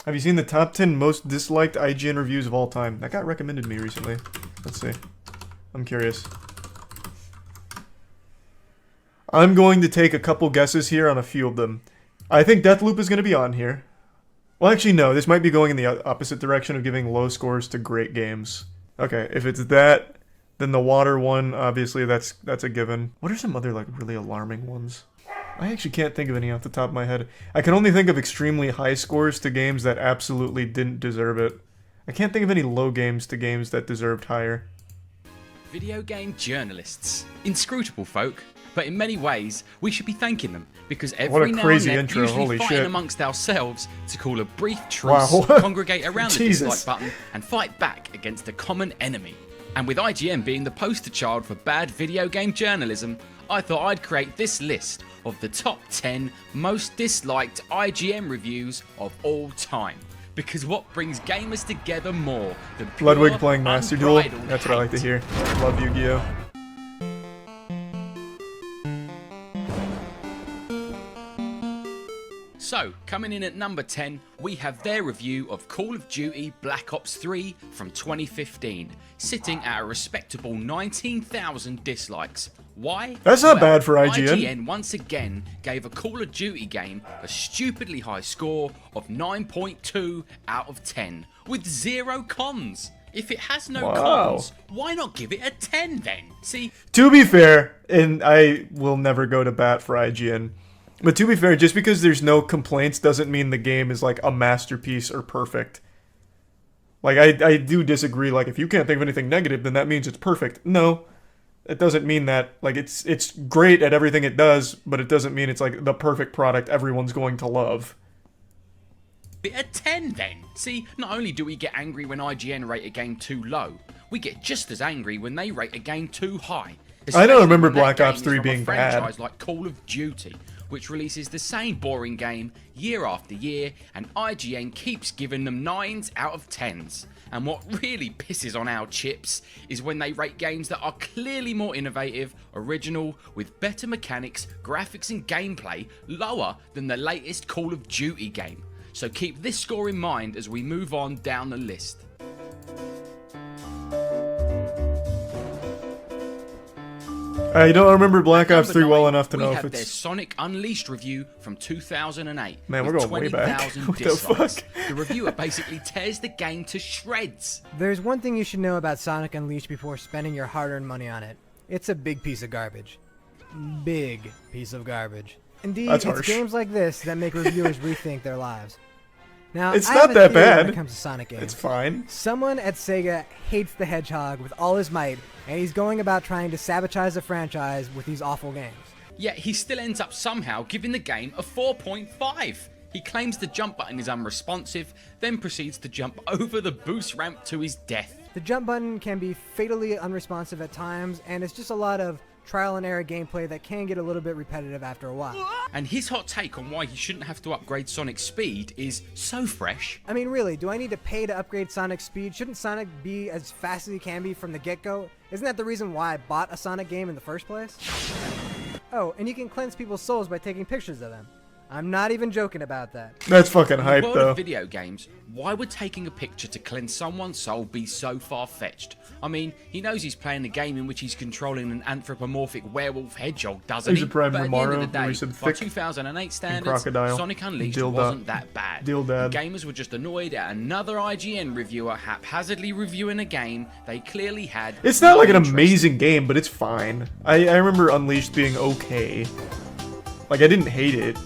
Have you seen the top 10 most disliked IGN reviews of all time? That got recommended to me recently. Let's see. I'm curious. I'm going to take a couple guesses here on a few of them. I think Deathloop is going to be on here. Well, actually, no. This might be going in the opposite direction of giving low scores to great games. Okay, if it's that, then the water one, obviously, that's a given. What are some other, like, really alarming ones? I actually can't think of any off the top of my head. I can only think of extremely high scores to games that absolutely didn't deserve it. I can't think of any low games to games that deserved higher. Video game journalists. Inscrutable folk, but in many ways, we should be thanking them, because every now and then, intro. usually Holy fighting shit. amongst ourselves to call a brief truce, Wow. congregate around the dislike button, and fight back against a common enemy. And with IGN being the poster child for bad video game journalism, I thought I'd create this list of the top 10 most disliked IGN reviews of all time. Because what brings gamers together more than pure, Ludwig playing Master Duel? unbridled That's what I like to hate? hear. Love Yu-Gi-Oh! So, coming in at number 10, we have their review of Call of Duty Black Ops 3 from 2015, sitting at a respectable 19,000 dislikes. Why? That's not bad for IGN. IGN once again gave a Call of Duty game a stupidly high score of 9.2 out of 10, with 0 cons. If it has no cons, why not give it a 10 then? See? To be fair, and I will never go to bat for IGN, but to be fair, just because there's no complaints doesn't mean the game is like a masterpiece or perfect. Like, I do disagree. Like, if you can't think of anything negative, then that means it's perfect. No, it doesn't mean that. Like, it's great at everything it does, but it doesn't mean it's like the perfect product everyone's going to love. A 10 then. See, not only do we get angry when IGN rate a game too low, we get just as angry when they rate a game too high. I don't remember Especially when that Black Ops game is 3 from being a franchise bad. like Call of Duty, which releases the same boring game year after year, and IGN keeps giving them 9s out of 10s. And what really pisses on our chips is when they rate games that are clearly more innovative, original, with better mechanics, graphics and gameplay lower than the latest Call of Duty game. So keep this score in mind as we move on down the list. I don't remember Black Ops 3 well 9, enough to know we if have their it's... Sonic Unleashed review from 2008. Man, we're with going way back. 20,000 What the dislikes. fuck? The reviewer basically tears the game to shreds. There's one thing you should know about Sonic Unleashed before spending your hard-earned money on it. It's a big piece of garbage. Big piece of garbage. Indeed, That's it's harsh. games like this that make reviewers rethink their lives. Now, It's I not have a that theory bad. when it comes to Sonic games. It's fine. Someone at Sega hates the Hedgehog with all his might, and he's going about trying to sabotage the franchise with these awful games. Yet he still ends up somehow giving the game a 4.5. He claims the jump button is unresponsive, then proceeds to jump over the boost ramp to his death. The jump button can be fatally unresponsive at times, and it's just a lot of trial and error gameplay that can get a little bit repetitive after a while. And his hot take on why he shouldn't have to upgrade Sonic's speed is so fresh. I mean, really, do I need to pay to upgrade Sonic's speed? Shouldn't Sonic be as fast as he can be from the get-go? Isn't that the reason why I bought a Sonic game in the first place? Oh, and you can cleanse people's souls by taking pictures of them. I'm not even joking about that. That's fucking In hype, the world though. of video games, why would taking a picture to cleanse someone's soul be so far-fetched? I mean, he knows he's playing a game in which he's controlling an anthropomorphic werewolf hedgehog, doesn't He's he? a Prime But at the end of Romaro, the where he day, said by thick 2008 standards, crocodile. Sonic Unleashed Dildo. wasn't that bad. Dildad. The gamers were just annoyed at another IGN reviewer haphazardly reviewing a game they clearly had. It's not no like an interest in. amazing game, but it's fine. I remember Unleashed being okay. Like, I didn't hate it.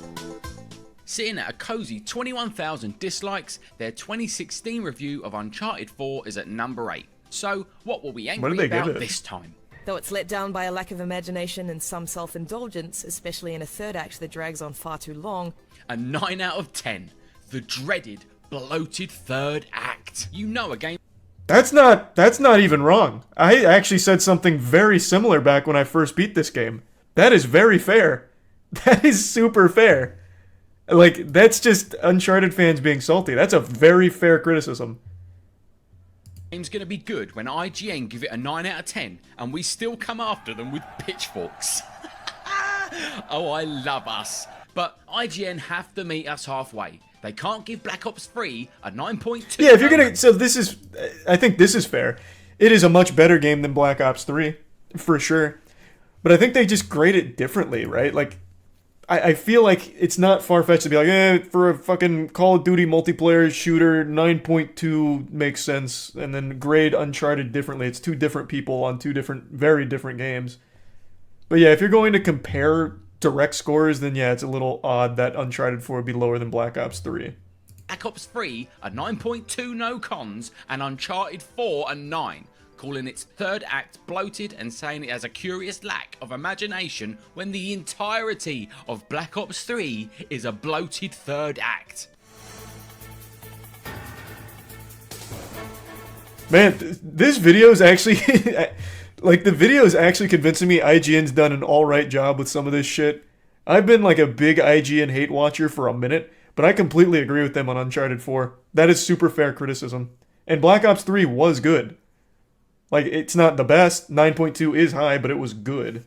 Sitting at a cozy 21,000 dislikes, their 2016 review of Uncharted 4 is at number 8. So, what were we What angry did they give about it? this time? Though it's let down by a lack of imagination and some self-indulgence, especially in a third act that drags on far too long. A 9 out of 10. The dreaded, bloated third act. You know a game That's not even wrong. I actually said something very similar back when I first beat this game. That is very fair. That is super fair. Like, that's just Uncharted fans being salty. That's a very fair criticism. game's gonna be good when IGN give it a 9 out of 10 and we still come after them with pitchforks. Oh, I love us. But IGN have to meet us halfway. They can't give Black Ops 3 a 9.2. Yeah, if you're gonna, so this is, I think this is fair. It is a much better game than Black Ops 3, for sure. But I think they just grade it differently, right? Like, I feel like it's not far-fetched to be like, for a fucking Call of Duty multiplayer shooter, 9.2 makes sense, and then grade Uncharted differently. It's two different people on two different, very different games. But yeah, if you're going to compare direct scores, then yeah, it's a little odd that Uncharted 4 would be lower than Black Ops 3. Black Ops 3 a 9.2 no cons, and Uncharted 4 a 9, calling its third act bloated and saying it has a curious lack of imagination when the entirety of Black Ops 3 is a bloated third act. Man, this video is actually, like, the video is actually convincing me IGN's done an alright job with some of this shit. I've been like a big IGN hate watcher for a minute, but I completely agree with them on Uncharted 4. That is super fair criticism. And Black Ops 3 was good. Like, it's not the best. 9.2 is high, but it was good.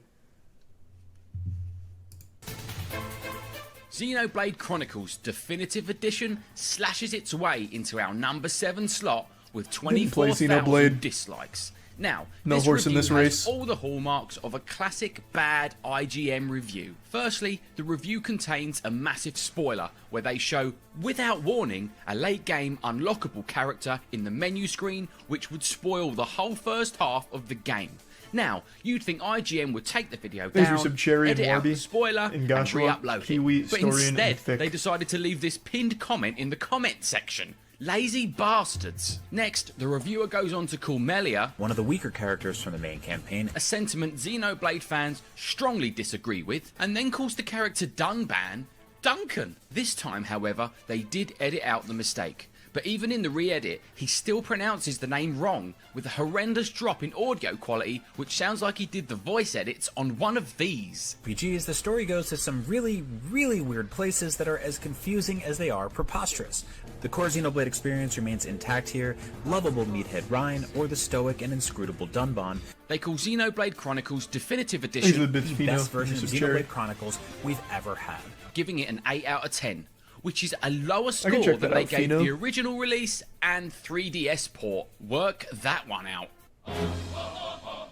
Xenoblade Chronicles Definitive Edition slashes its way into our number 7 slot with Didn't play 24,000 Xenoblade. dislikes. Now, No this horse in review this has race. all the hallmarks of a classic bad IGN review. Firstly, the review contains a massive spoiler where they show, without warning, a late game unlockable character in the menu screen which would spoil the whole first half of the game. Now, you'd think IGN would take the video Thanks for down, some Cherry and edit out Warby, the spoiler, and and Joshua, re-upload Kiwi, it. But Storian, and instead, Thick. they decided to leave this pinned comment in the comment section. Lazy bastards. Next, the reviewer goes on to call Melia, one of the weaker characters from the main campaign, a sentiment Xenoblade fans strongly disagree with, and then calls the character Dunban Duncan. This time, however, they did edit out the mistake. But even in the re-edit, he still pronounces the name wrong, with a horrendous drop in audio quality, which sounds like he did the voice edits on one of these. RPG as the story goes to some really weird places that are as confusing as they are preposterous. The core Xenoblade experience remains intact here, lovable meathead Ryan, or the stoic and inscrutable Dunban. They call Xenoblade Chronicles Definitive Thanks for the Edition, bits, The Fino. best version of Some Cherry. Xenoblade Chronicles we've ever had. giving it an 8 out of 10, which is a lower can score check than that they out, gave Fino. the original release and 3DS port. Work that one out.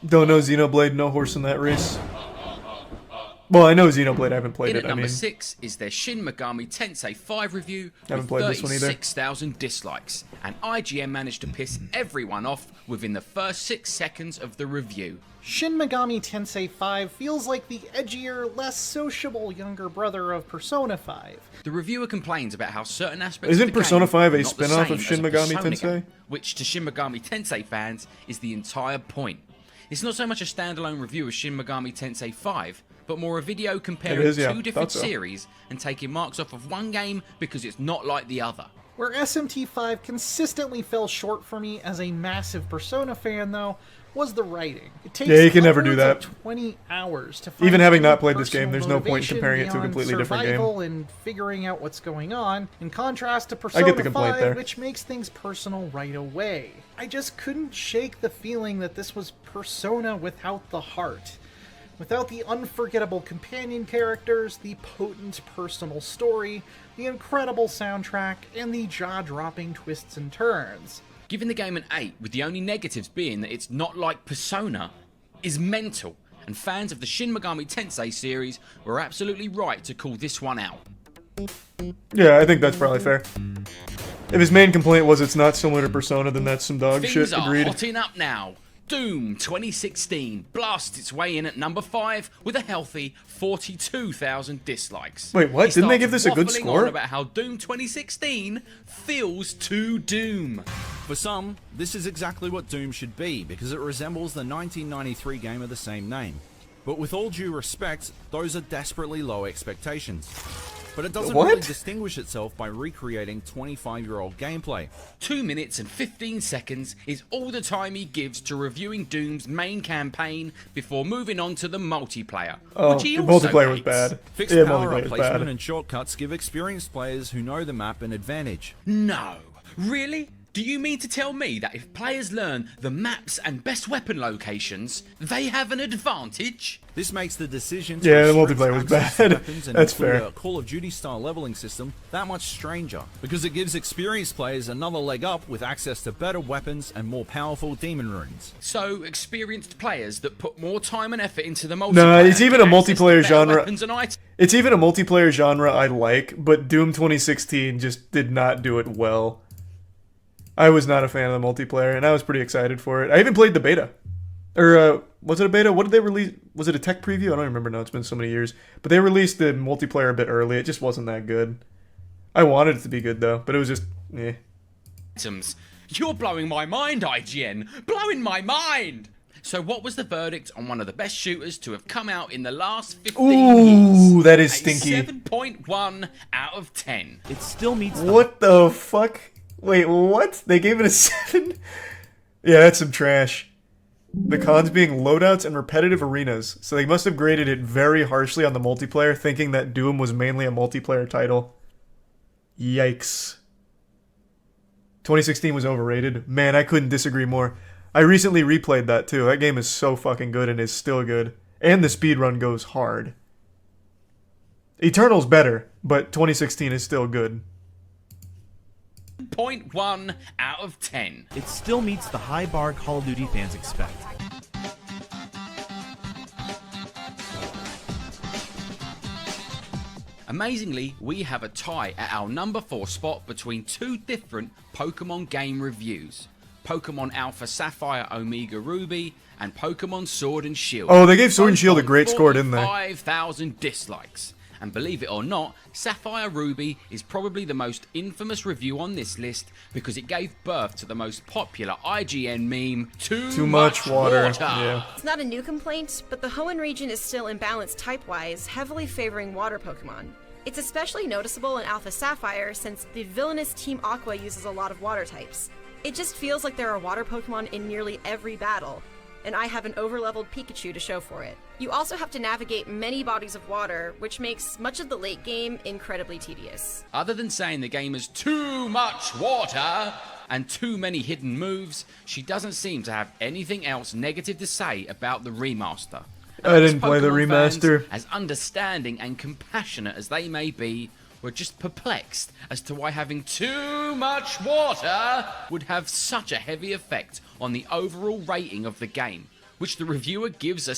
Don't know Xenoblade, no horse in that race. Well, I know Xenoblade, I haven't played In it, at I number mean. 6 is their Shin Megami Tensei 5 review Haven't with played this one either. 36,000 dislikes, and IGN managed to piss everyone off within the first 6 seconds of the review. Shin Megami Tensei 5 feels like the edgier, less sociable younger brother of Persona 5. The reviewer complains about how certain aspects Isn't of the Persona game 5 a are not the spin-off same of Shin as a Megami Persona Tensei? game, which to Shin Megami Tensei fans is the entire point. It's not so much a standalone review of Shin Megami Tensei 5, but more a video comparing It is, yeah. two different Thought so. series and taking marks off of one game because it's not like the other. Where SMT5 consistently fell short for me as a massive Persona fan, though, was the writing. It takes Yeah, you can never do upwards that. of 20 hours to find Even having not true played this game, personal there's no point in motivation comparing it to a beyond completely different game. survival and figuring out what's going on, in contrast to Persona get the complaint 5, there. which makes things personal right away. I just couldn't shake the feeling that this was Persona without the heart. Without the unforgettable companion characters, the potent personal story, the incredible soundtrack, and the jaw-dropping twists and turns. Giving the game an 8 with the only negatives being that it's not like Persona is mental, and fans of the Shin Megami Tensei series were absolutely right to call this one out. Yeah, I think that's probably fair. If his main complaint was it's not similar to Persona, then that's some dog Things shit, are agreed. hotting up now. Doom 2016 blasts its way in at number 5 with a healthy 42,000 dislikes. Wait, what? He Didn't they starts give this a good waffling score? on about how Doom 2016 feels to Doom. For some, this is exactly what Doom should be, because it resembles the 1993 game of the same name. But with all due respect, those are desperately low expectations. But it doesn't What? really distinguish itself by recreating 25-year-old gameplay. 2 minutes and 15 seconds is all the time he gives to reviewing Doom's main campaign before moving on to the multiplayer, Oh, which he the also multiplayer was hates. bad. Fixed Yeah, power-up multiplayer was placement bad. and shortcuts give experienced players who know the map an advantage. No. Really? Do you mean to tell me that if players learn the maps and best weapon locations, they have an advantage? This makes the decision Yeah, the restrict multiplayer was access to bad. weapons and That's include fair. a Call of Duty style leveling system that much stranger, because it gives experienced players another leg up with access to better weapons and more powerful demon runes. So, experienced players that put more time and effort into the multiplayer. No, it's even a get access to multiplayer better genre. weapons and items. It's even a multiplayer genre I like, but Doom 2016 just did not do it well. I was not a fan of the multiplayer, and I was pretty excited for it. I even played the beta. Or, was it a beta? What did they release? Was it a tech preview? I don't remember now. It's been so many years. But they released the multiplayer a bit early. It just wasn't that good. I wanted it to be good, though, but it was just, eh. You're blowing my mind, IGN. Blowing my mind! So what was the verdict on one of the best shooters to have come out in the last 15 years? Ooh, that is A stinky. 7.1 out of 10. It still meets the What the fuck? Wait, what? They gave it a 7? Yeah, that's some trash. The cons being loadouts and repetitive arenas, so they must have graded it very harshly on the multiplayer, thinking that Doom was mainly a multiplayer title. Yikes. 2016 was overrated. Man, I couldn't disagree more. I recently replayed that too. That game is so fucking good and is still good. And the speedrun goes hard. Eternal's better, but 2016 is still good. 0.1 out of 10. it still meets the high bar Call of Duty fans expect. Amazingly, we have a tie at our number 4 spot between two different Pokemon game reviews. Pokemon Alpha Sapphire Omega Ruby and Pokemon Sword and Shield. Oh, they gave Sword and Both Shield a on great score, didn't they? 45,000 dislikes. And believe it or not, Sapphire Ruby is probably the most infamous review on this list because it gave birth to the most popular IGN meme, Too much water. Yeah. It's not a new complaint, but the Hoenn region is still imbalanced type-wise, heavily favoring water Pokemon. It's especially noticeable in Alpha Sapphire since the villainous Team Aqua uses a lot of water types. It just feels like there are water Pokemon in nearly every battle, and I have an overleveled Pikachu to show for it. You also have to navigate many bodies of water, which makes much of the late game incredibly tedious. Other than saying the game has too much water and too many hidden moves, she doesn't seem to have anything else negative to say about the remaster. And I us didn't play the Pokemon fans, remaster. as understanding and compassionate as they may be, were just perplexed as to why having too much water would have such a heavy effect on the overall rating of the game, which the reviewer gives a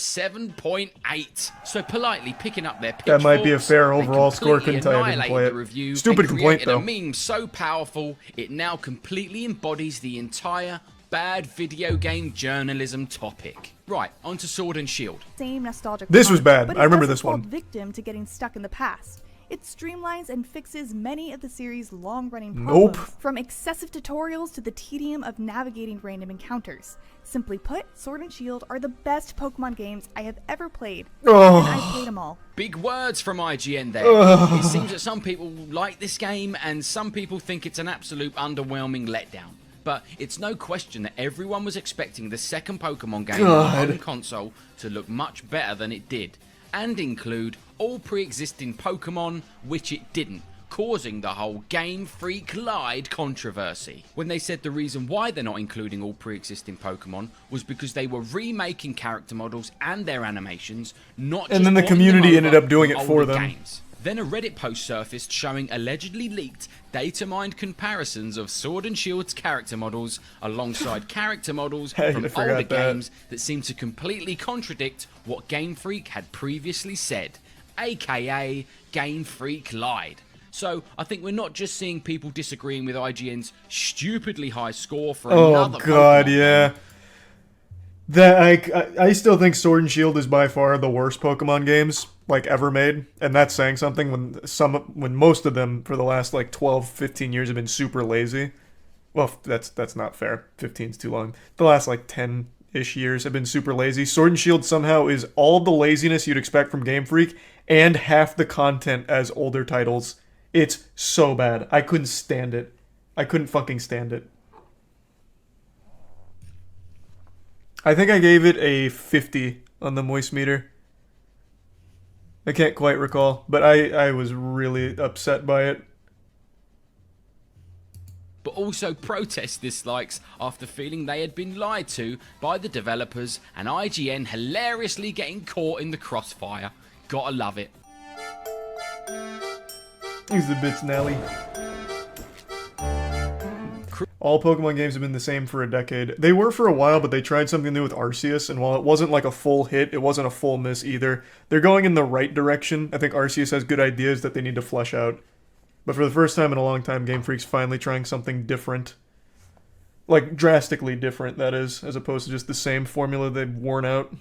7.8. So politely picking up their pitchforks, That might be a fair they overall score. completely Couldn't tell you I didn't annihilated play the it. review Stupid and complaint, created though. a meme so powerful it now completely embodies the entire bad video game journalism topic. Right, onto Sword and Shield. Same nostalgic This was fun, bad. but I remember it doesn't this one. fall victim to getting stuck in the past. It streamlines and fixes many of the series' long-running Nope. problems, from excessive tutorials to the tedium of navigating random encounters. Simply put, Sword and Shield are the best Pokemon games I have ever played, and I played them all. Big words from IGN there. It seems that some people like this game and some people think it's an absolute underwhelming letdown. But it's no question that everyone was expecting the second Pokemon game on the home console to look much better than it did, and include all pre-existing Pokemon, which it didn't, causing the whole Game Freak lied controversy. When they said the reason why they're not including all pre-existing Pokemon was because they were remaking character models and their animations, not just And then the porting community them ended over up doing from it for older them. games. Then a Reddit post surfaced showing allegedly leaked data mined comparisons of Sword and Shield's character models alongside character models I from forgot older that. games that seem to completely contradict what Game Freak had previously said, aka Game Freak lied. So I think we're not just seeing people disagreeing with IGN's stupidly high score for another God, Pokemon yeah. game. That I still think Sword and Shield is by far the worst Pokemon games like ever made, and that's saying something when most of them for the last like 12, 15 years have been super lazy. Well, that's not fair. 15's too long. The last like 10-ish years have been super lazy. Sword and Shield somehow is all the laziness you'd expect from Game Freak and half the content as older titles. It's so bad. I couldn't stand it. I couldn't fucking stand it. I think I gave it a 50 on the moist meter. I can't quite recall, but I was really upset by it. but also protest dislikes after feeling they had been lied to by the developers, and IGN hilariously getting caught in the crossfire. Gotta love it. Here's the bits, Nelly. All Pokemon games have been the same for a decade. They were for a while, but they tried something new with Arceus, and while it wasn't like a full hit, it wasn't a full miss either. They're going in the right direction. I think Arceus has good ideas that they need to flesh out. But for the first time in a long time, Game Freak's finally trying something different. Like, drastically different, that is, as opposed to just the same formula they've worn out.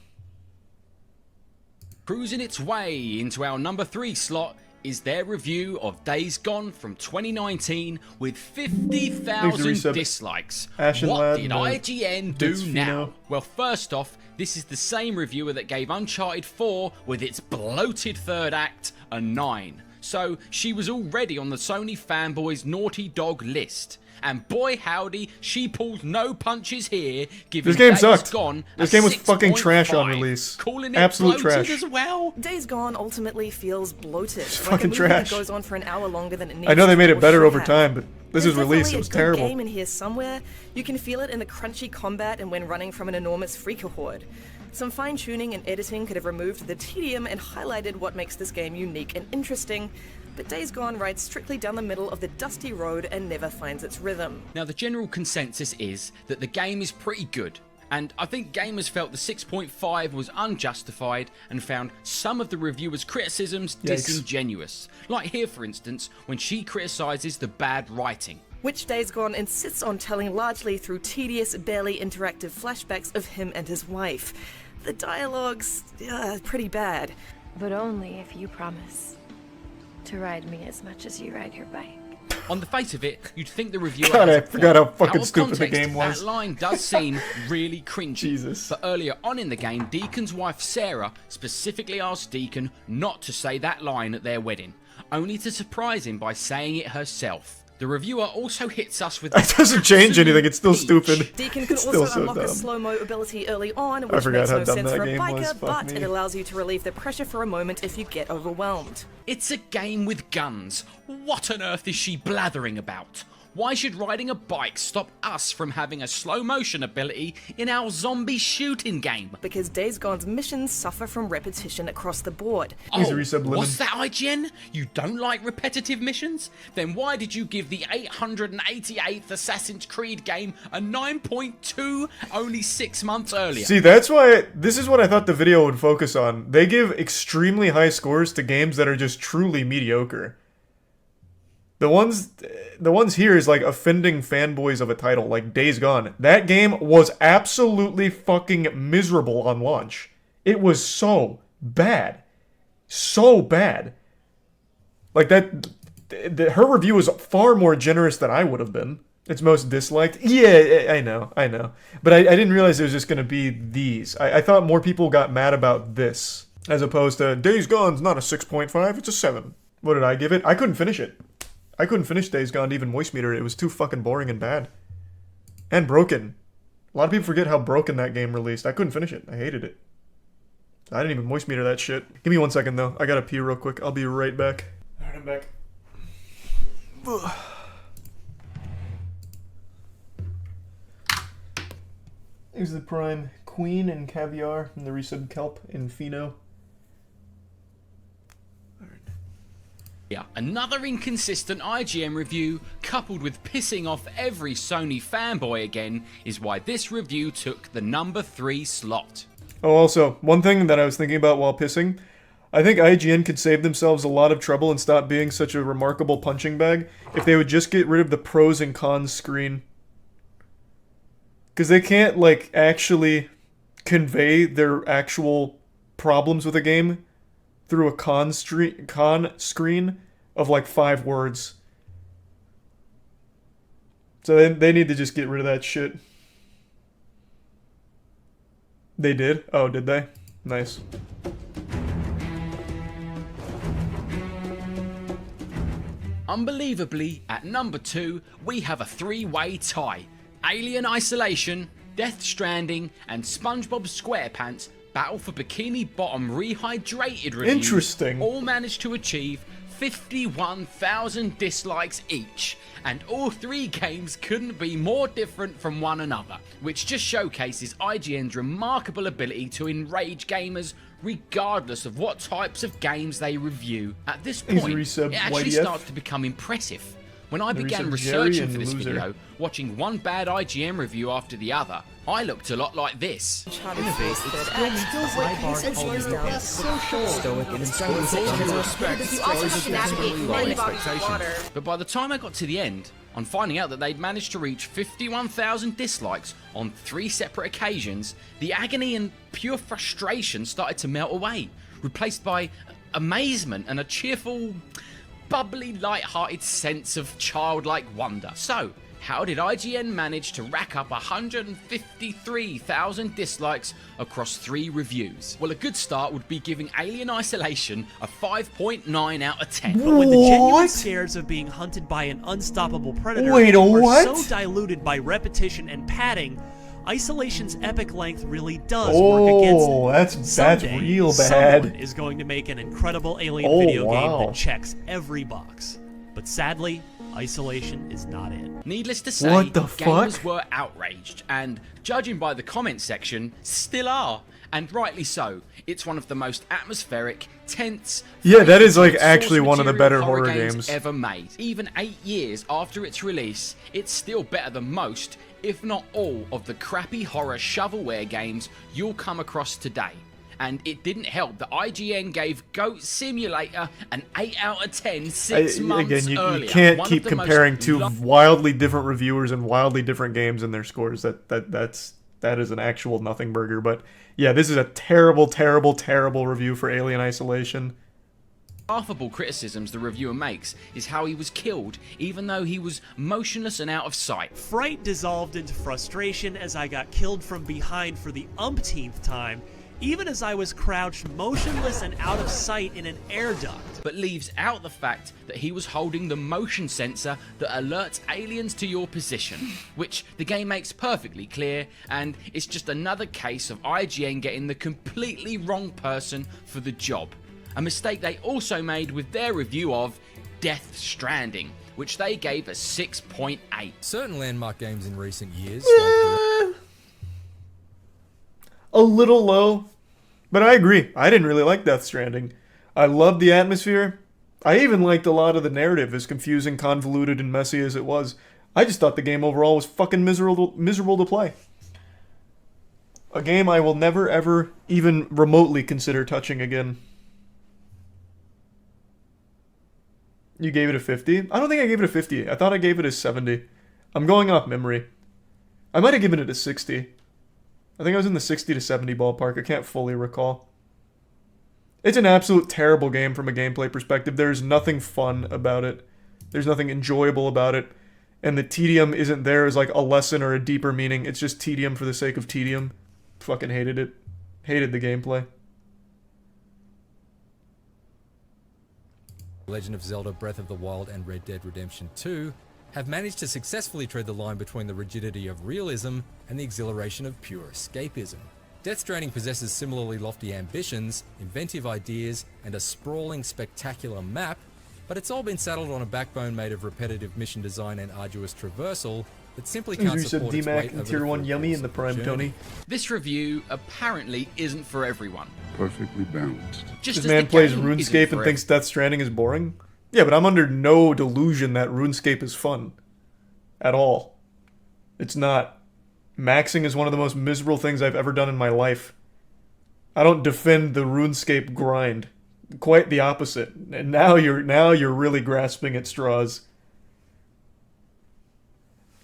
Cruising its way into our number 3 slot is their review of Days Gone from 2019 with 50,000 dislikes. What did IGN do now? Well, first off, this is the same reviewer that gave Uncharted 4 with its bloated third act a 9. So she was already on the Sony fanboys' naughty dog list. And boy howdy, she pulled no punches here, giving this game Days sucked. Gone this game was fucking 6.5, trash on release. Calling it absolute bloated trash. as well. Days Gone ultimately feels bloated. It's like fucking a movie trash. That goes on for an hour longer than it needs. I know they made it or better should over have. time, but this is There's released. definitely It was a good terrible. game in here somewhere. You can feel it in the crunchy combat and when running from an enormous freaker horde. Some fine-tuning and editing could have removed the tedium and highlighted what makes this game unique and interesting, but Days Gone rides strictly down the middle of the dusty road and never finds its rhythm. Now, the general consensus is that the game is pretty good, and I think gamers felt the 6.5 was unjustified and found some of the reviewers' criticisms disingenuous. Like here, for instance, when she criticises the bad writing. Which Days Gone insists on telling largely through tedious, barely interactive flashbacks of him and his wife. The dialogue's pretty bad. But only if you promise to ride me as much as you ride your bike. On the face of it, you'd think the reviewer God, has I a forgot point. how fucking Out of stupid the context, game was. That line does seem really cringy. Jesus. But earlier on in the game, Deacon's wife Sarah specifically asked Deacon not to say that line at their wedding, only to surprise him by saying it herself. The reviewer also hits us with... It doesn't change anything, it's still peach. stupid. Deacon can It's also still so unlock a dumb. slow-mo ability early on, I which forgot makes how no dumb sense that for a game was, biker, fuck but me. it allows you to relieve the pressure for a moment if you get overwhelmed. It's a game with guns. What on earth is she blathering about? Why should riding a bike stop us from having a slow motion ability in our zombie shooting game? Because Days Gone's missions suffer from repetition across the board. He's a resub lemon. What's that, IGN? You don't like repetitive missions? Then why did you give the 888th Assassin's Creed game a 9.2 only 6 months earlier? See, that's why this is what I thought the video would focus on. They give extremely high scores to games that are just truly mediocre. The ones here is like offending fanboys of a title, like Days Gone. That game was absolutely fucking miserable on launch. It was so bad. So bad. Like her review was far more generous than I would have been. It's most disliked. Yeah, I know. But I didn't realize it was just going to be these. I thought more people got mad about this, as opposed to Days Gone's not a 6.5, it's a 7. What did I give it? I couldn't finish it. I couldn't finish Days Gone to even moist meter it. It was too fucking boring and bad. And broken. A lot of people forget how broken that game released. I couldn't finish it. I hated it. I didn't even moist meter that shit. Give me 1 second though. I gotta pee real quick. I'll be right back. Alright, I'm back. Ugh. Here's the Prime Queen and Caviar and the resub Kelp and Pheno. Yeah, another inconsistent IGN review, coupled with pissing off every Sony fanboy again, is why this review took the number 3 slot. Oh, also, one thing that I was thinking about while pissing, I think IGN could save themselves a lot of trouble and stop being such a remarkable punching bag if they would just get rid of the pros and cons screen. Because they can't, like, actually convey their actual problems with a game through a con screen of like 5 words. So they need to just get rid of that shit. They did? Oh, did they? Nice. Unbelievably, at number 2, we have a 3-way tie. Alien Isolation, Death Stranding, and SpongeBob SquarePants Battle for Bikini Bottom Rehydrated reviews Interesting. all managed to achieve 51,000 dislikes each, and all 3 games couldn't be more different from one another, which just showcases IGN's remarkable ability to enrage gamers regardless of what types of games they review. At this point, it actually starts to become impressive. When I began researching for this video, watching one bad IGN review after the other, I looked a lot like this. Stoic and But by the time I got to the end, on finding out that they'd managed to reach 51,000 dislikes on 3 separate occasions, the agony and pure frustration started to melt away, replaced by amazement and a cheerful, bubbly, light-hearted sense of childlike wonder. So, how did IGN manage to rack up 153,000 dislikes across 3 reviews? Well, a good start would be giving Alien Isolation a 5.9 out of 10. But when the genuine scares of being hunted by an unstoppable predator are so diluted by repetition and padding, Isolation's epic length really does work against it. That's real bad. Someone is going to make an incredible Alien video game that checks every box. But sadly, Isolation is not it. Needless to say, gamers were outraged, and judging by the comment section, still are. And rightly so. It's one of the most atmospheric, tense, that is like actually one of the better horror games ever made. Even 8 years after its release, it's still better than most, if not all, of the crappy horror shovelware games you'll come across today. And it didn't help that IGN gave Goat Simulator an 8 out of 10 6 months earlier. You can't keep comparing 2 wildly different reviewers and wildly different games and their scores. That is an actual nothing burger. But yeah, this is a terrible, terrible, terrible review for Alien Isolation. Laughable criticisms the reviewer makes is how he was killed, even though he was motionless and out of sight. Fright dissolved into frustration as I got killed from behind for the umpteenth time, even as I was crouched motionless and out of sight in an air duct. But leaves out the fact that he was holding the motion sensor that alerts aliens to your position, which the game makes perfectly clear, and it's just another case of IGN getting the completely wrong person for the job. A mistake they also made with their review of Death Stranding, which they gave a 6.8. Certain landmark games in recent years... A little low, but I agree. I didn't really like Death Stranding. I loved the atmosphere. I even liked a lot of the narrative, as confusing, convoluted, and messy as it was. I just thought the game overall was fucking miserable to play. A game I will never, ever, even remotely consider touching again. You gave it a 50? I don't think I gave it a 50. I thought I gave it a 70. I'm going off memory. I might have given it a 60. I think I was in the 60 to 70 ballpark. I can't fully recall. It's an absolute terrible game from a gameplay perspective. There's nothing fun about it. There's nothing enjoyable about it. And the tedium isn't there as like a lesson or a deeper meaning. It's just tedium for the sake of tedium. Fucking hated it. Hated the gameplay. Legend of Zelda Breath of the Wild and Red Dead Redemption 2 have managed to successfully tread the line between the rigidity of realism and the exhilaration of pure escapism. Death Stranding possesses similarly lofty ambitions, inventive ideas, and a sprawling, spectacular map, but it's all been saddled on a backbone made of repetitive mission design and arduous traversal that simply can't support its weight over Tier 1 yummy in the prime, journey. Tony. This review apparently isn't for everyone. Perfectly balanced. This man plays RuneScape and thinks Death Stranding is boring? Yeah, but I'm under no delusion that RuneScape is fun. At all. It's not. Maxing is one of the most miserable things I've ever done in my life. I don't defend the RuneScape grind. Quite the opposite. And now you're really grasping at straws.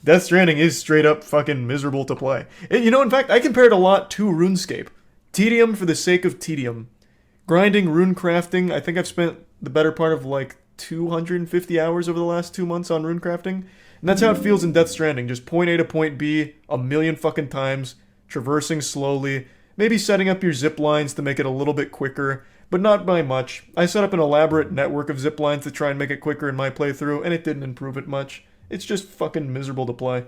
Death Stranding is straight up fucking miserable to play. You know, in fact, I compare it a lot to RuneScape. Tedium for the sake of tedium. Grinding, rune crafting, I think I've spent the better part of like 250 hours over the last 2 months on rune crafting. And that's how it feels in Death Stranding. Just point A to point B a million fucking times, traversing slowly, maybe setting up your zip lines to make it a little bit quicker, but not by much. I set up an elaborate network of zip lines to try and make it quicker in my playthrough, and it didn't improve it much. It's just fucking miserable to play.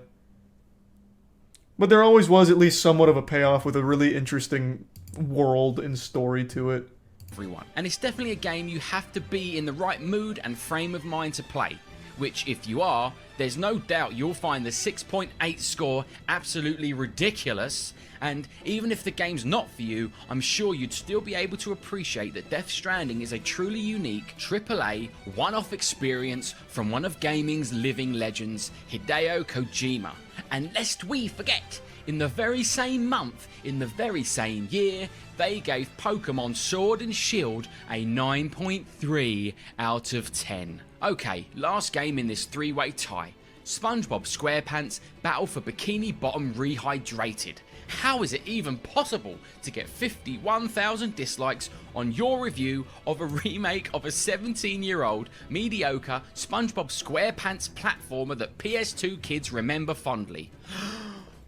But there always was at least somewhat of a payoff with a really interesting world and story to it. everyone. And it's definitely a game you have to be in the right mood and frame of mind to play. Which, if you are, there's no doubt you'll find the 6.8 score absolutely ridiculous, and even if the game's not for you, I'm sure you'd still be able to appreciate that Death Stranding is a truly unique AAA one-off experience from one of gaming's living legends, Hideo Kojima. And lest we forget, in the very same month, in the very same year, they gave Pokemon Sword and Shield a 9.3 out of 10. Okay, last game in this three-way tie. SpongeBob SquarePants Battle for Bikini Bottom Rehydrated. How is it even possible to get 51,000 dislikes on your review of a remake of a 17-year-old mediocre SpongeBob SquarePants platformer that PS2 kids remember fondly?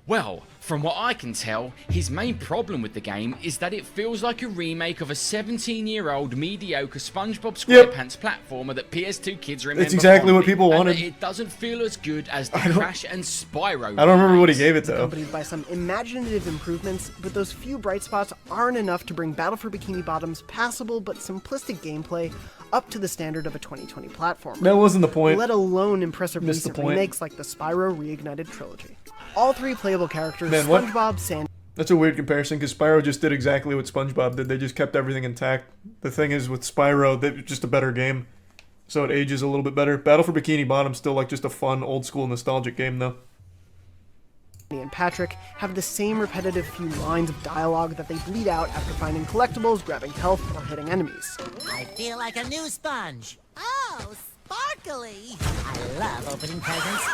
Well, from what I can tell, his main problem with the game is that it feels like a remake of a 17-year-old mediocre SpongeBob SquarePants platformer that PS2 kids remember. It's exactly fondly, what people wanted. And it doesn't feel as good as the Crash and Spyro. I don't remember what he gave it though. Accompanied by some imaginative improvements, but those few bright spots aren't enough to bring Battle for Bikini Bottom's passable but simplistic gameplay up to the standard of a 2020 platformer. That wasn't the point. Let alone impressive Missed the recent point. remakes like the Spyro Reignited trilogy. All three playable characters, Man, what? SpongeBob, Sandy... That's a weird comparison because Spyro just did exactly what SpongeBob did. They just kept everything intact. The thing is with Spyro, it's just a better game, so it ages a little bit better. Battle for Bikini Bottom's still like just a fun, old school, nostalgic game though. and Patrick have the same repetitive few lines of dialogue that they bleed out after finding collectibles, grabbing health, or hitting enemies. I feel like a new sponge. Oh, sparkly! I love opening presents.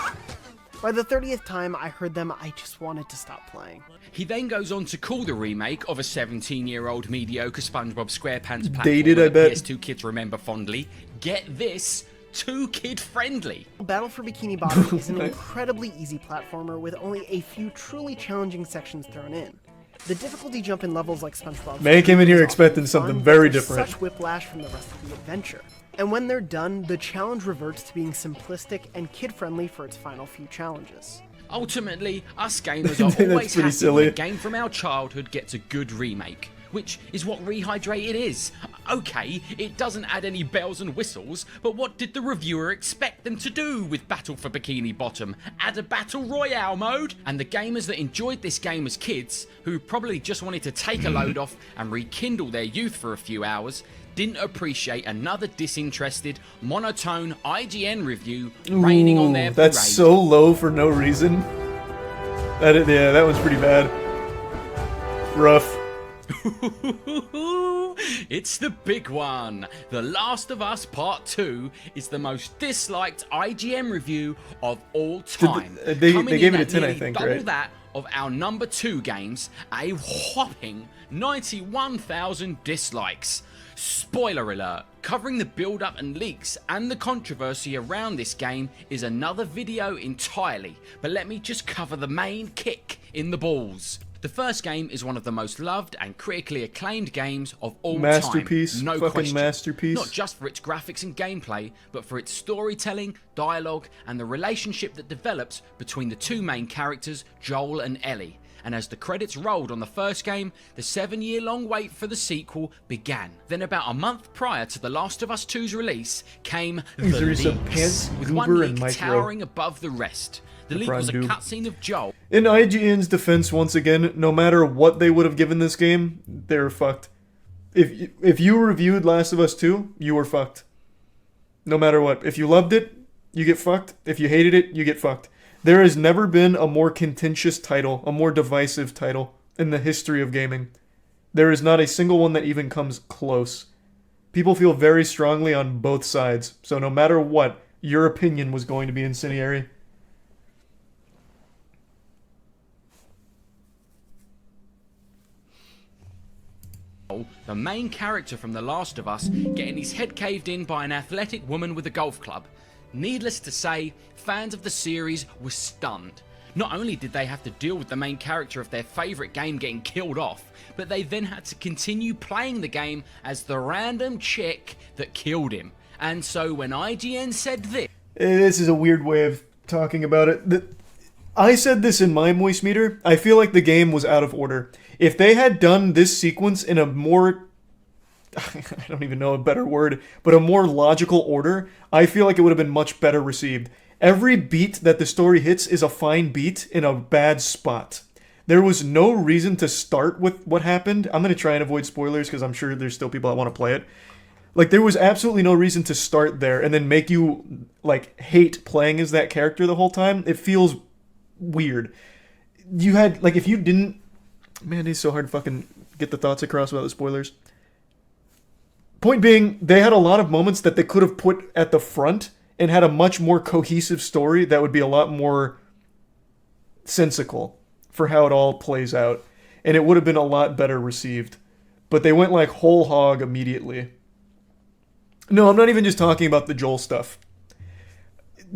By the 30th time I heard them, I just wanted to stop playing. He then goes on to call the remake of a 17-year-old mediocre SpongeBob SquarePants platform Dated, I that bet. PS2 kids remember fondly. Get this, too kid-friendly. Battle for Bikini Bottom is an incredibly easy platformer with only a few truly challenging sections thrown in. The difficulty jump in levels like SpongeBob Man came in here is expecting often something fun, very but there's different. Such whiplash from the rest of the adventure. And when they're done, the challenge reverts to being simplistic and kid-friendly for its final few challenges. Ultimately, us gamers are That's always pretty happy silly. when a game from our childhood gets a good remake, which is what Rehydrated is. Okay, it doesn't add any bells and whistles, but what did the reviewer expect them to do with Battle for Bikini Bottom? Add a Battle Royale mode? And the gamers that enjoyed this game as kids, who probably just wanted to take a load off and rekindle their youth for a few hours, didn't appreciate another disinterested, monotone IGN review raining on their parade. That's so low for no reason. Yeah, that was pretty bad. Rough. It's the big one. The Last of Us Part 2 is the most disliked IGN review of all time. They Coming gave in it a at 10, I nearly think, double right? that of our number 2 games, a whopping 91,000 dislikes. Spoiler alert, covering the build-up and leaks and the controversy around this game is another video entirely, but let me just cover the main kick in the balls. The first game is one of the most loved and critically acclaimed games of all Masterpiece, time, no fucking question. masterpiece. Not just for its graphics and gameplay, but for its storytelling, dialogue, and the relationship that develops between the two main characters, Joel and Ellie. And as the credits rolled on the first game, the 7-year-long wait for the sequel began. Then about a month prior to The Last of Us 2's release came the There's a leaks, Pants, with one Goober, and leak Micro. towering above the rest. The leak was a Brandu. cutscene of Joel. In IGN's defense, once again, no matter what they would have given this game, they're fucked. If you reviewed Last of Us 2, you were fucked. No matter what. If you loved it, you get fucked. If you hated it, you get fucked. There has never been a more contentious title, a more divisive title in the history of gaming. There is not a single one that even comes close. People feel very strongly on both sides, so no matter what, your opinion was going to be incendiary. The main character from The Last of Us getting his head caved in by an athletic woman with a golf club. Needless to say, fans of the series were stunned. Not only did they have to deal with the main character of their favourite game getting killed off, but they then had to continue playing the game as the random chick that killed him. And so when IGN said This is a weird way of talking about it. I said this in my moist meter. I feel like the game was out of order. If they had done this sequence in a more I don't even know a better word, but a more logical order, I feel like it would have been much better received. Every beat that the story hits is a fine beat in a bad spot. There was no reason to start with what happened. I'm going to try and avoid spoilers because I'm sure there's still people that want to play it. Like, there was absolutely no reason to start there and then make you, like, hate playing as that character the whole time. It feels weird. You had, like, if you didn't... Man, it's so hard to fucking get the thoughts across without the spoilers. Point being, they had a lot of moments that they could have put at the front and had a much more cohesive story that would be a lot more sensical for how it all plays out. And it would have been a lot better received. But they went, like, whole hog immediately. No, I'm not even just talking about the Joel stuff.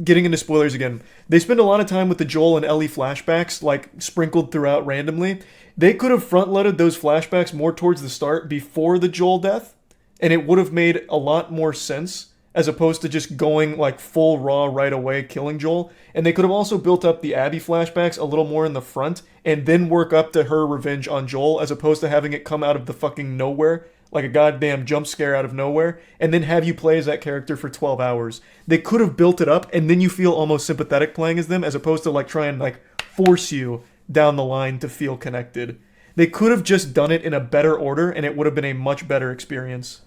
Getting into spoilers again. They spend a lot of time with the Joel and Ellie flashbacks, like, sprinkled throughout randomly. They could have front-loaded those flashbacks more towards the start before the Joel death, and it would have made a lot more sense, as opposed to just going, like, full raw right away, killing Joel. And they could have also built up the Abby flashbacks a little more in the front, and then work up to her revenge on Joel, as opposed to having it come out of the fucking nowhere, like a goddamn jump scare out of nowhere, and then have you play as that character for 12 hours. They could have built it up, and then you feel almost sympathetic playing as them, as opposed to, like, try and, like, force you down the line to feel connected. They could have just done it in a better order, and it would have been a much better experience.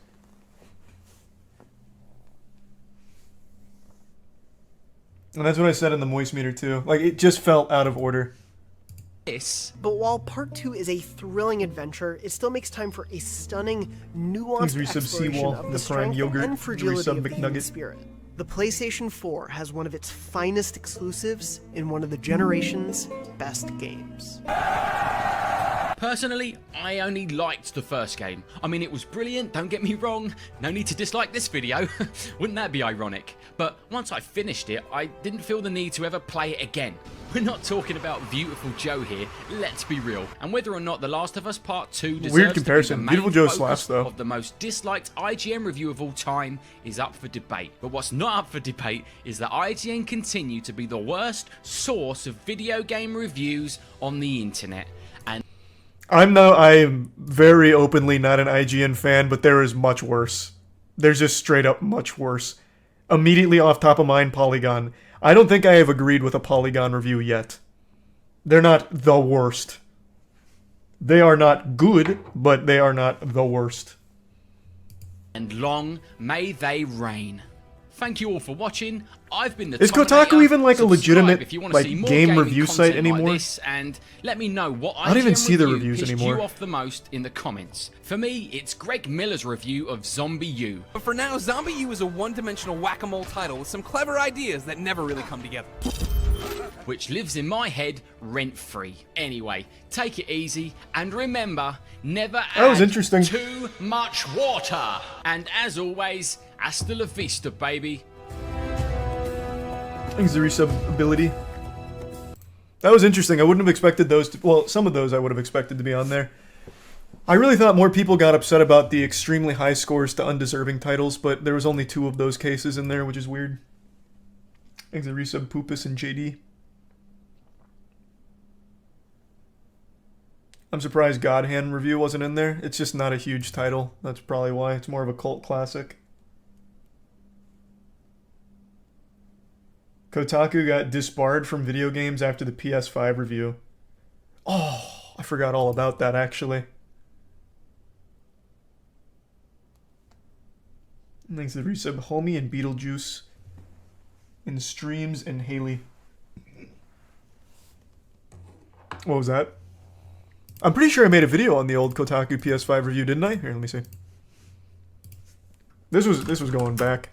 And that's what I said in the moist meter, too. Like, it just felt out of order. But while Part 2 is a thrilling adventure, it still makes time for a stunning, nuanced exploration of the strength and fragility of the human spirit. The PlayStation 4 has one of its finest exclusives in one of the generation's best games. Personally, I only liked the first game. I mean, it was brilliant, don't get me wrong. No need to dislike this video. Wouldn't that be ironic? But once I finished it, I didn't feel the need to ever play it again. We're not talking about beautiful Joe here, let's be real. And whether or not The Last of Us Part 2 deserves Weird comparison. to be the Beautiful main Joe focus slaps, though. of the most disliked IGN review of all time is up for debate. But what's not up for debate is that IGN continue to be the worst source of video game reviews on the internet. And I'm very openly not an IGN fan, but there is much worse. There's just straight up much worse. Immediately off top of mind, Polygon. I don't think I have agreed with a Polygon review yet. They're not the worst. They are not good, but they are not the worst. And long may they reign. Thank you all for watching. I've been the Is Tominator. Kotaku even like a Subscribe legitimate if you want to like see more game gaming review site content like anymore? this, and let me know what I don't even IGN see the review reviews pissed anymore. you off the most in the comments. For me, it's Greg Miller's review of Zombie U. But for now, Zombie U is a one-dimensional whack-a-mole title with some clever ideas that never really come together. Which lives in my head rent-free. Anyway, take it easy, and remember, never That was add interesting. too much water. And as always, hasta la vista, baby. Thanks, the resub ability. That was interesting. I wouldn't have expected those to... Well, some of those I would have expected to be on there. I really thought more people got upset about the extremely high scores to undeserving titles, but there was only 2 of those cases in there, which is weird. Thanks, the resub Poopus and JD. I'm surprised God Hand review wasn't in there. It's just not a huge title. That's probably why. It's more of a cult classic. Kotaku got disbarred from video games after the PS5 review. Oh, I forgot all about that, actually. Thanks to the resub Homie and Beetlejuice. And Streams and Haley. What was that? I'm pretty sure I made a video on the old Kotaku PS5 review, didn't I? Here, let me see. This was going back.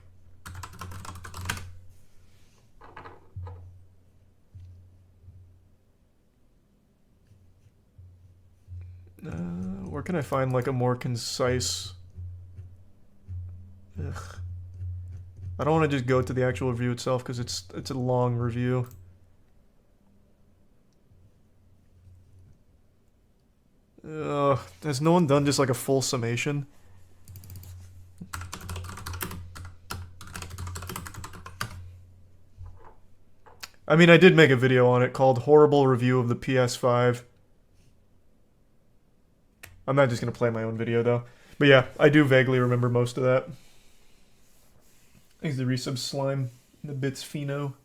Where can I find like a more concise... Ugh. I don't want to just go to the actual review itself because it's a long review. Has no one done just like a full summation? I mean, I did make a video on it called Horrible Review of the PS5. I'm not just going to play my own video, though. But yeah, I do vaguely remember most of that. Thanks to the resub slime, the bits Fino.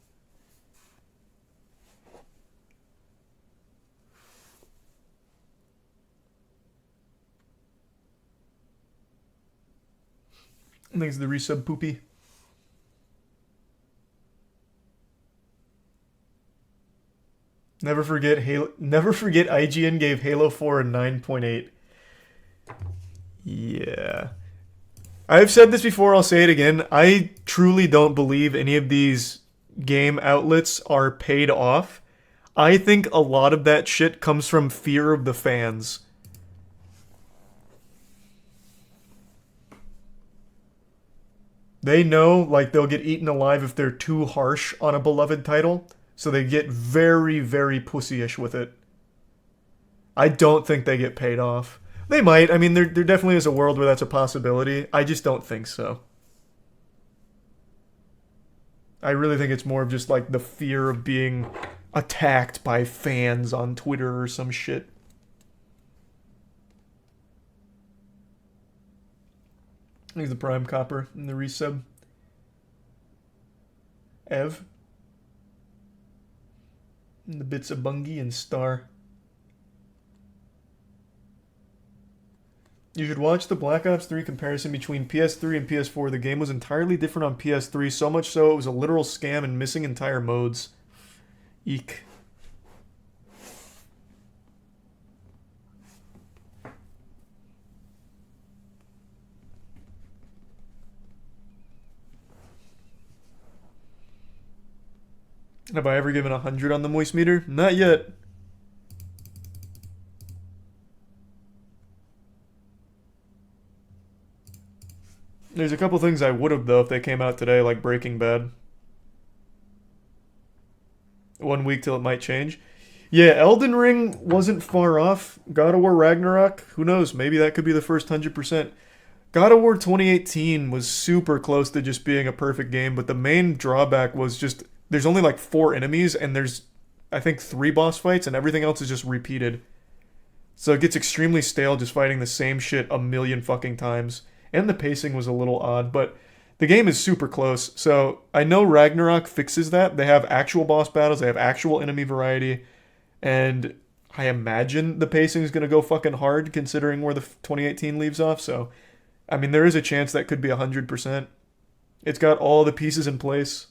Thanks to the resub Poopy. Never forget IGN gave Halo 4 a 9.8. Yeah. I've said this before, I'll say it again. I truly don't believe any of these game outlets are paid off. I think a lot of that shit comes from fear of the fans. They know, like, they'll get eaten alive if they're too harsh on a beloved title, so they get very, very pussyish with it. I don't think they get paid off. They might. I mean, there definitely is a world where that's a possibility. I just don't think so. I really think it's more of just, like, the fear of being attacked by fans on Twitter or some shit. Here's the Prime Copper and the resub. Ev. And the bits of Bungie and Star. You should watch the Black Ops 3 comparison between PS3 and PS4. The game was entirely different on PS3, so much so it was a literal scam and missing entire modes. Eek. Have I ever given 100 on the moist meter? Not yet. There's a couple things I would have, though, if they came out today, like Breaking Bad. 1 week till it might change. Yeah, Elden Ring wasn't far off. God of War Ragnarok, who knows? Maybe that could be the first 100%. God of War 2018 was super close to just being a perfect game, but the main drawback was just there's only like 4 enemies, and there's, I think, 3 boss fights, and everything else is just repeated. So it gets extremely stale just fighting the same shit a million fucking times. And the pacing was a little odd, but the game is super close. So I know Ragnarok fixes that. They have actual boss battles, they have actual enemy variety, and I imagine the pacing is going to go fucking hard considering where the 2018 leaves off. So, I mean, there is a chance that could be 100%. It's got all the pieces in place.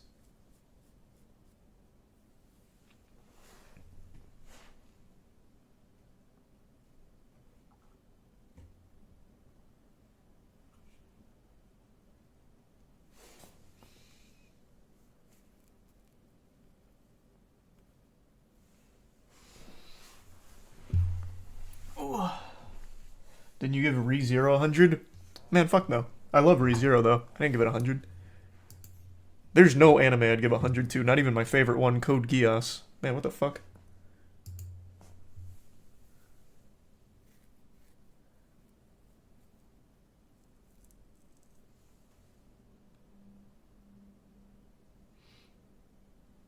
Didn't you give ReZero 100? Man, fuck no. I love ReZero, though. I didn't give it 100. There's no anime I'd give 100 to. Not even my favorite one, Code Geass. Man, what the fuck?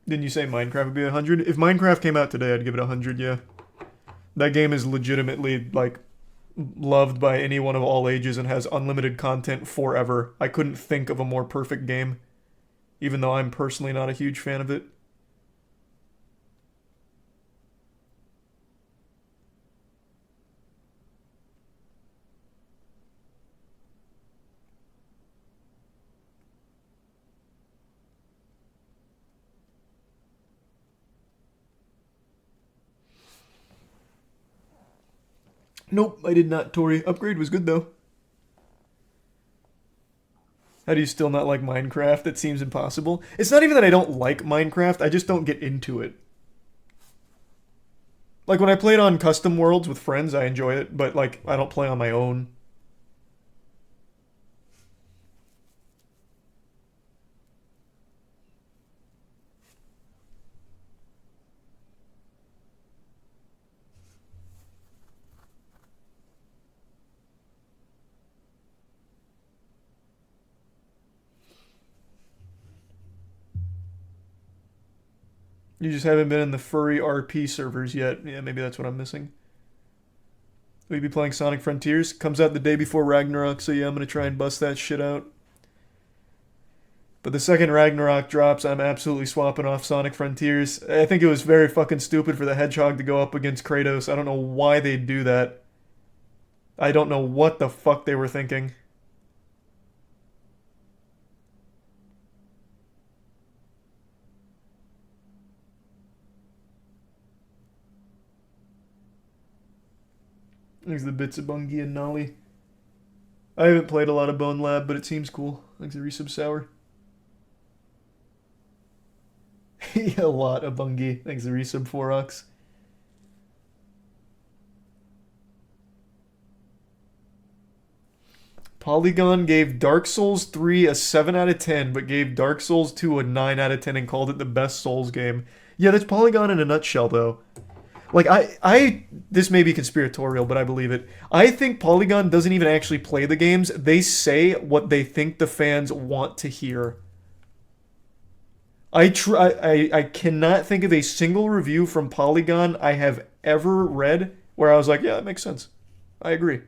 Didn't you say Minecraft would be 100? If Minecraft came out today, I'd give it 100, yeah. That game is legitimately, like, loved by anyone of all ages and has unlimited content forever. I couldn't think of a more perfect game, even though I'm personally not a huge fan of it. Nope, I did not, Tori. Upgrade was good, though. How do you still not like Minecraft? It seems impossible. It's not even that I don't like Minecraft, I just don't get into it. Like, when I played on custom worlds with friends, I enjoy it, but, like, I don't play on my own. You just haven't been in the furry RP servers yet. Yeah, maybe that's what I'm missing. Will you be playing Sonic Frontiers? Comes out the day before Ragnarok, so yeah, I'm gonna try and bust that shit out. But the second Ragnarok drops, I'm absolutely swapping off Sonic Frontiers. I think it was very fucking stupid for the Hedgehog to go up against Kratos. I don't know why they'd do that. I don't know what the fuck they were thinking. Thanks to the bits of Bungie and Nolly. I haven't played a lot of Bone Lab, but it seems cool. Thanks to Resub Sour. A lot of Bungie. Thanks to Resub 4ox. Polygon gave Dark Souls 3 a 7 out of 10, but gave Dark Souls 2 a 9 out of 10 and called it the best Souls game. Yeah, that's Polygon in a nutshell, though. Like, this may be conspiratorial, but I believe it. I think Polygon doesn't even actually play the games. They say what they think the fans want to hear. I cannot think of a single review from Polygon I have ever read where I was like, yeah, that makes sense. I agree.